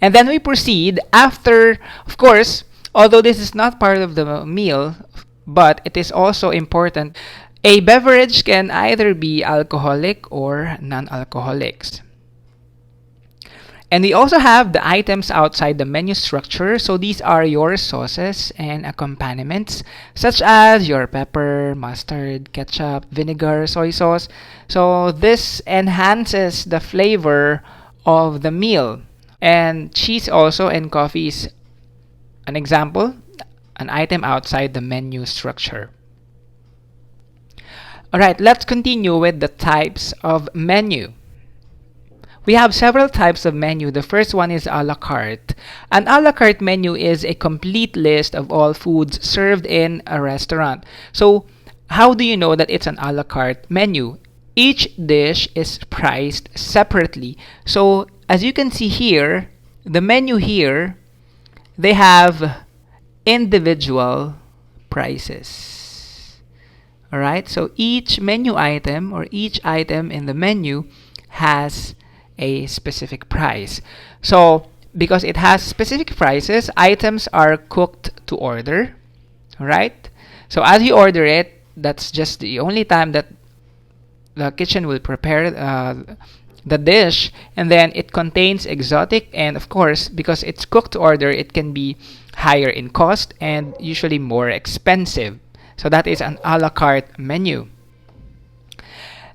And then we proceed after, of course, although this is not part of the meal, but it is also important. A beverage can either be alcoholic or non-alcoholics. And we also have the items outside the menu structure. So these are your sauces and accompaniments, such as your pepper, mustard, ketchup, vinegar, soy sauce. So this enhances the flavor of the meal. And cheese also and coffee is an example, an item outside the menu structure. Alright, let's continue with the types of menu. We have several types of menu. The first one is a la carte. An a la carte menu is a complete list of all foods served in a restaurant. So, how do you know that it's an a la carte menu? Each dish is priced separately. So, as you can see here, the menu here, they have individual prices. Alright, so each menu item or each item in the menu has a specific price. So, because it has specific prices, items are cooked to order. Alright, so as you order it, that's just the only time that the kitchen will prepare the dish, and then it contains exotic, and of course, because it's cooked to order, it can be higher in cost and usually more expensive. So that is an a la carte menu.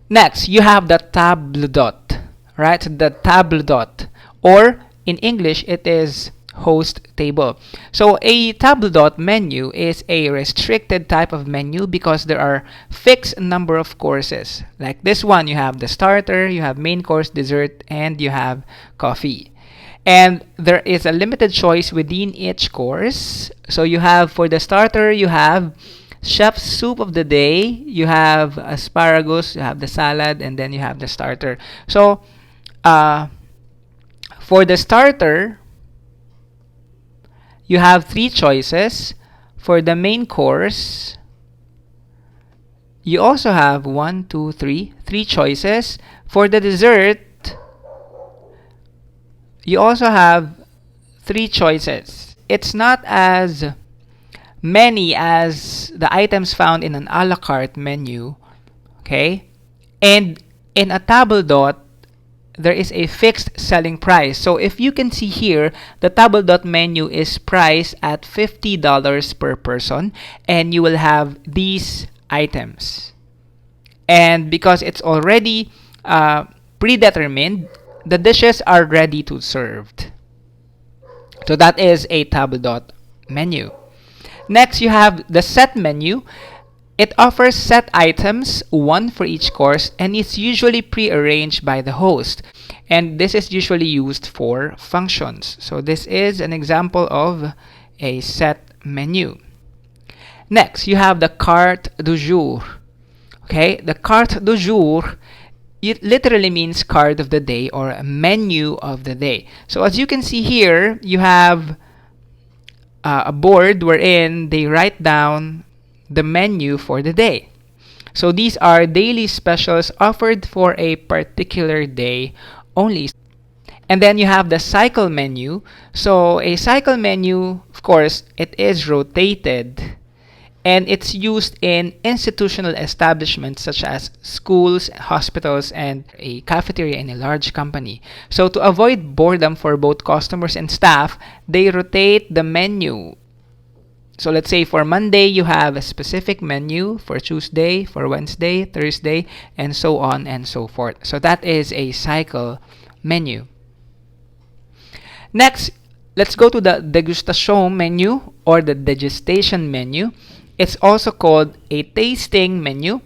Next, you have the table d'hote, right? The table d'hote, or in English, it is host table. So a table d'hote menu is a restricted type of menu because there are fixed number of courses. Like this one, you have the starter, you have main course, dessert, and you have coffee. And there is a limited choice within each course. So you have, for the starter, you have chef's soup of the day, you have asparagus, you have the salad, and then you have the starter. So for the starter, you have three choices. For the main course, you also have three choices. For the dessert, you also have three choices. It's not as many as the items found in an a la carte menu, okay? And in a table d'hote, there is a fixed selling price. So if you can see here, the table d'hote menu is priced at $50 per person, and you will have these items. And because it's already predetermined, the dishes are ready to served. So that is a table d'hote menu. Next, you have the set menu. It offers set items, one for each course, and it's usually pre-arranged by the host. And this is usually used for functions. So this is an example of a set menu. Next, you have the carte du jour. Okay, the carte du jour, it literally means card of the day or a menu of the day. So as you can see here, you have a board wherein they write down the menu for the day. So these are daily specials offered for a particular day only. And then you have the cycle menu. So a cycle menu, of course, it is rotated, and it's used in institutional establishments such as schools, hospitals, and a cafeteria in a large company. So to avoid boredom for both customers and staff, they rotate the menu. So let's say for Monday, you have a specific menu, for Tuesday, for Wednesday, Thursday, and so on and so forth. So that is a cycle menu. Next, let's go to the degustation menu or the degustation menu. It's also called a tasting menu.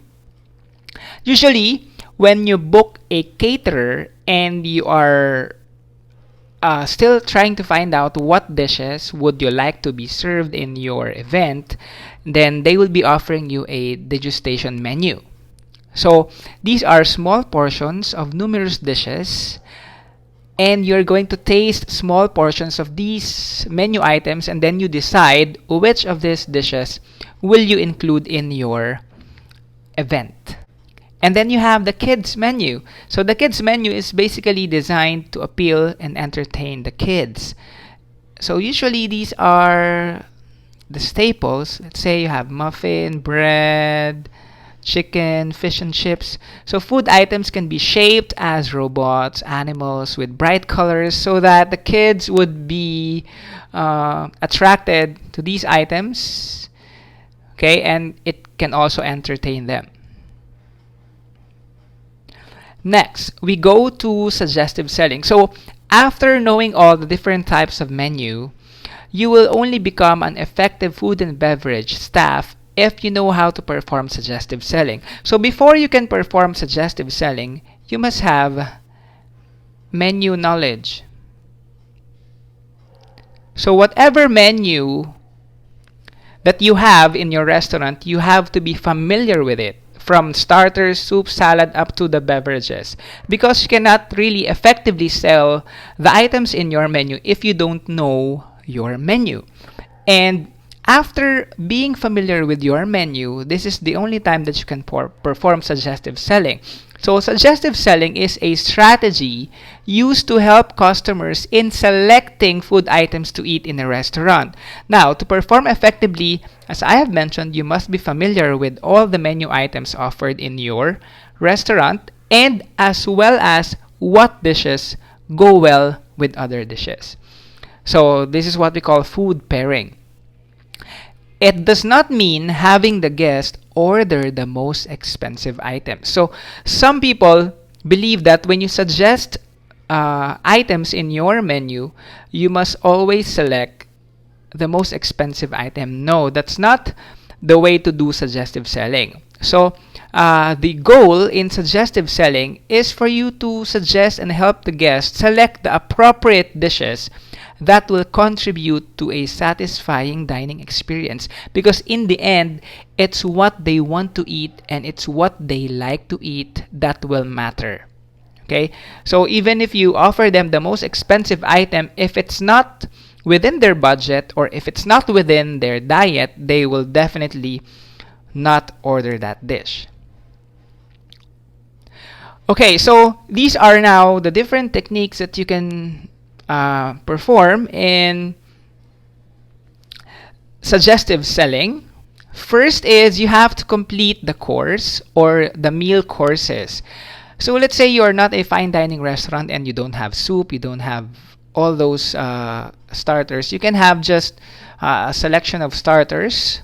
Usually, when you book a caterer and you are still trying to find out what dishes would you like to be served in your event, then they will be offering you a degustation menu. So these are small portions of numerous dishes, and you're going to taste small portions of these menu items, and then you decide which of these dishes will you include in your event. And then you have the kids menu. So the kids menu is basically designed to appeal and entertain the kids. So usually these are the staples. Let's say you have muffin, bread, chicken, fish and chips. So food items can be shaped as robots, animals with bright colors so that the kids would be attracted to these items. Okay, and it can also entertain them. Next, we go to suggestive selling. So after knowing all the different types of menu, you will only become an effective food and beverage staff if you know how to perform suggestive selling. So before you can perform suggestive selling, you must have menu knowledge. So whatever menu that you have in your restaurant, you have to be familiar with it, from starters, soup, salad, up to the beverages. Because you cannot really effectively sell the items in your menu if you don't know your menu. And after being familiar with your menu, this is the only time that you can perform suggestive selling. So suggestive selling is a strategy used to help customers in selecting food items to eat in a restaurant. Now, to perform effectively, as I have mentioned, you must be familiar with all the menu items offered in your restaurant, and as well as what dishes go well with other dishes. So this is what we call food pairing. It does not mean having the guest order the most expensive items. So some people believe that when you suggest items in your menu, you must always select the most expensive item. No, that's not the way to do suggestive selling. So the goal in suggestive selling is for you to suggest and help the guest select the appropriate dishes that will contribute to a satisfying dining experience, because in the end, it's what they want to eat and it's what they like to eat that will matter. Okay, so even if you offer them the most expensive item, if it's not within their budget or if it's not within their diet, they will definitely not order that dish. Okay, so these are now the different techniques that you can perform in suggestive selling. First is you have to complete the course or the meal courses. So let's say you are not a fine dining restaurant and you don't have soup, you don't have all those starters. You can have just a selection of starters,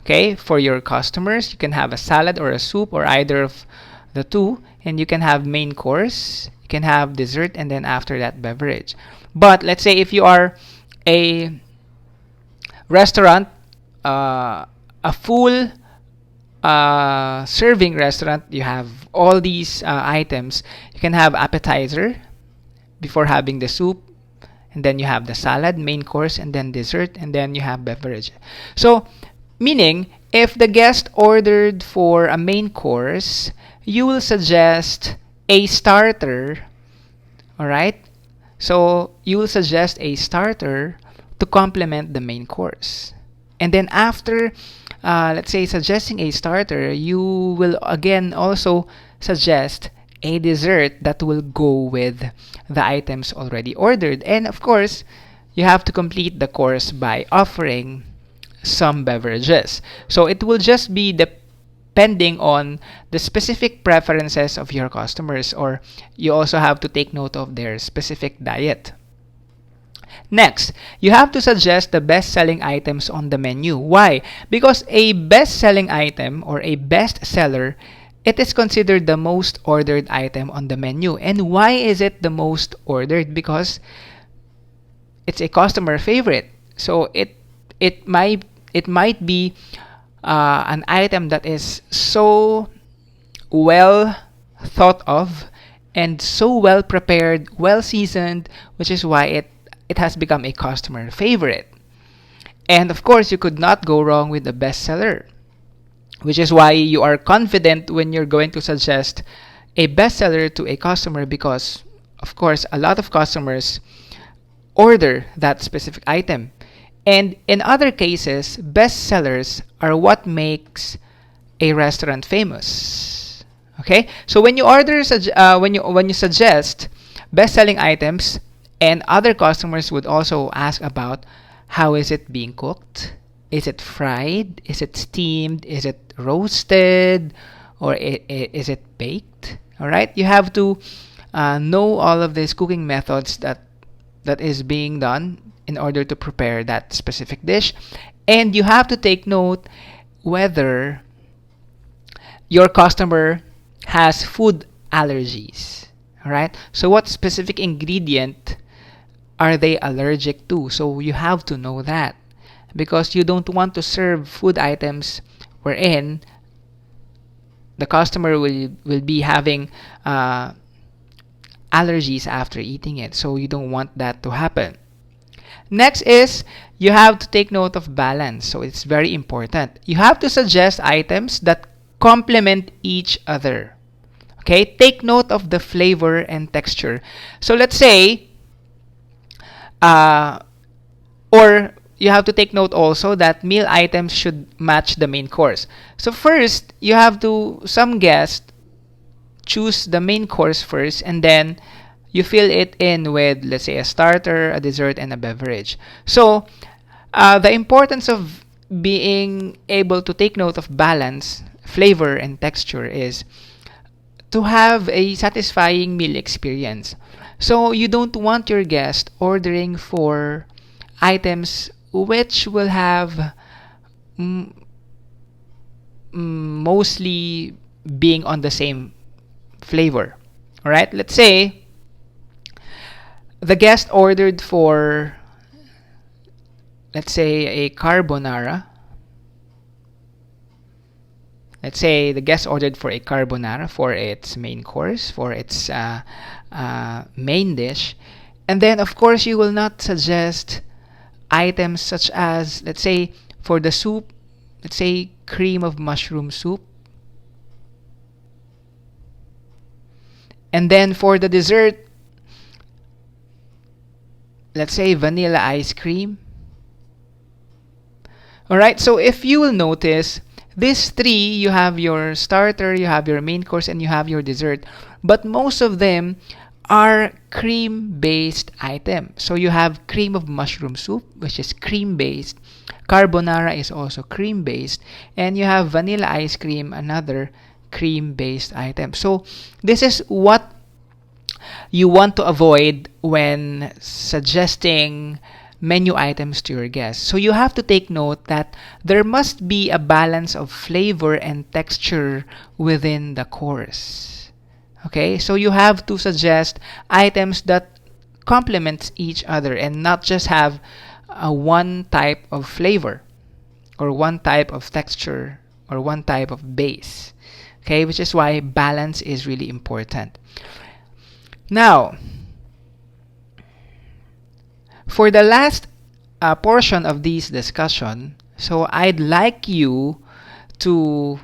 okay, for your customers. You can have a salad or a soup or either of the two, and you can have main course, you can have dessert, and then after that beverage. But let's say if you are a restaurant, a full serving restaurant, you have all these items. You can have appetizer before having the soup, and then you have the salad, main course, and then dessert, and then you have beverage. So meaning if the guest ordered for a main course, you will suggest a starter. All right, so you will suggest a starter to complement the main course. And then after, let's say, suggesting a starter, you will again also suggest a dessert that will go with the items already ordered. And of course, you have to complete the course by offering some beverages. So it will just be depending on the specific preferences of your customers, or you also have to take note of their specific diet. Next, you have to suggest the best-selling items on the menu. Why? Because a best-selling item or a best seller, it is considered the most ordered item on the menu. And why is it the most ordered? Because it's a customer favorite. So it might be an item that is so well thought of and so well prepared, well seasoned, which is why it has become a customer favorite. And of course, you could not go wrong with the bestseller, which is why you are confident when you're going to suggest a bestseller to a customer, because of course a lot of customers order that specific item. And in other cases, bestsellers are what makes a restaurant famous. Okay, so when you when you suggest best-selling items, and other customers would also ask about how is it being cooked? Is it fried? Is it steamed? Is it roasted? Or is it baked? All right, you have to know all of these cooking methods that is being done in order to prepare that specific dish, and you have to take note whether your customer has food allergies. All right, so what specific ingredient are they allergic to? So you have to know that, because you don't want to serve food items wherein the customer will be having allergies after eating it. So you don't want that to happen. Next is you have to take note of balance. So it's very important. You have to suggest items that complement each other. Okay, take note of the flavor and texture. So let's say, uh, or you have to take note also that meal items should match the main course. So first, you have to, some guests choose the main course first, and then you fill it in with, let's say, a starter, a dessert, and a beverage. So the importance of being able to take note of balance, flavor, and texture is to have a satisfying meal experience. So you don't want your guest ordering for items which will have mm, mostly being on the same flavor. All right, let's say the guest ordered for, let's say, a carbonara. Let's say the guest ordered for a carbonara for its main course, for its main dish. And then, of course, you will not suggest items such as, let's say, for the soup, let's say cream of mushroom soup. And then for the dessert, let's say vanilla ice cream. Alright, so if you will notice, these three, you have your starter, you have your main course, and you have your dessert. But most of them are cream-based items. So you have cream of mushroom soup, which is cream-based. Carbonara is also cream-based. And you have vanilla ice cream, another cream-based item. So this is what you want to avoid when suggesting menu items to your guests. So you have to take note that there must be a balance of flavor and texture within the course. Okay, so you have to suggest items that complement each other and not just have one type of flavor or one type of texture or one type of base. Okay, which is why balance is really important. Now, for the last portion of this discussion, so I'd like you to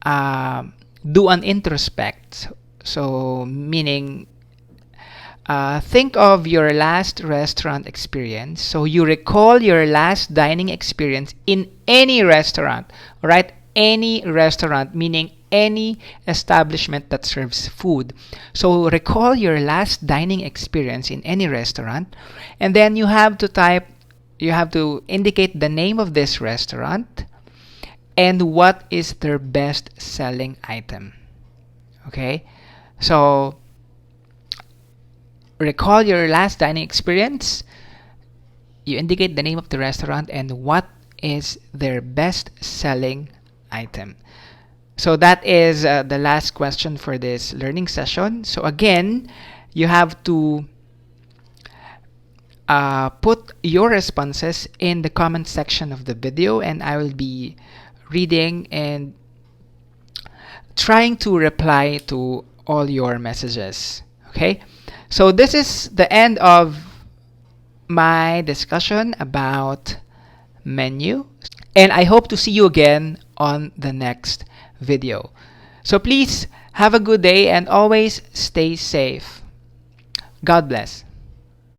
do an introspect. So, meaning, think of your last restaurant experience. So, you recall your last dining experience in any restaurant, right? Any restaurant, meaning any establishment that serves food. So recall your last dining experience in any restaurant, and then you have to indicate the name of this restaurant and what is their best selling item. Okay, so recall your last dining experience, you indicate the name of the restaurant and what is their best selling item. So that is the last question for this learning session. So again, you have to put your responses in the comment section of the video, and I will be reading and trying to reply to all your messages. Okay, so this is the end of my discussion about menu, and I hope to see you again on the next video. So please have a good day and always stay safe. God bless.